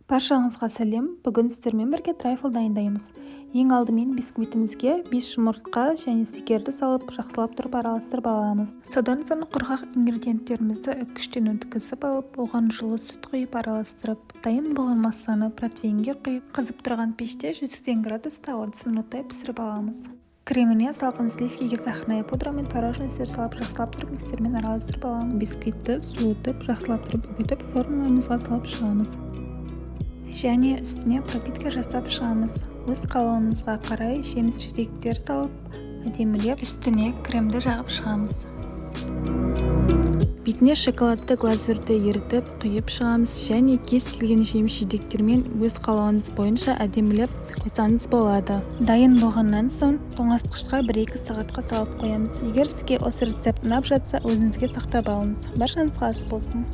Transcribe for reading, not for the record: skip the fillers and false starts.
Баршаңызға сәлем. Бүгін сіздермен бірге трайфл дайындаймыз. Ең алдымен бисквитімізге 5 жұмыртқа және сикерді салып, жақсылап тұрып араластырып аламыз. Содан соң құрғақ ингредиенттерімізді үккіштен өткізіп алып, оған жылы сүт құйып араластырып, дайын болған массаны протеинге құйып, қызып тұрған пеште 180 градуста 30 минуттай пісіріп аламыз. Креміне салқын сливкиге сахарная пудра мен творожный сыр салып, жақсылап тұрып миксермен араластырып аламыз. Бисквитті суытып, жақсылап тұрып үгітіп, формуламызға салып шығамыз. Және үстіне пропитка жасап шығамыз. Өз қалауыңызға қарай жеміс-жидектер салып, әдемілеп, үстіне кремді жағып шығамыз. Бетіне шоколадты глазурьді ерітіп, құйып шығамыз, және кез келген жеміс-жидектермен өз қалауыңыз бойынша әдемілеп қойсаңыз болады. Дайын болғаннан соң тоңазытқышқа 1-2 сағатқа салып қоямыз. Егер сізге осы рецепт ұнап жатса, өзіңізге сақтап алыңыз. Баршаңызға ас болсын.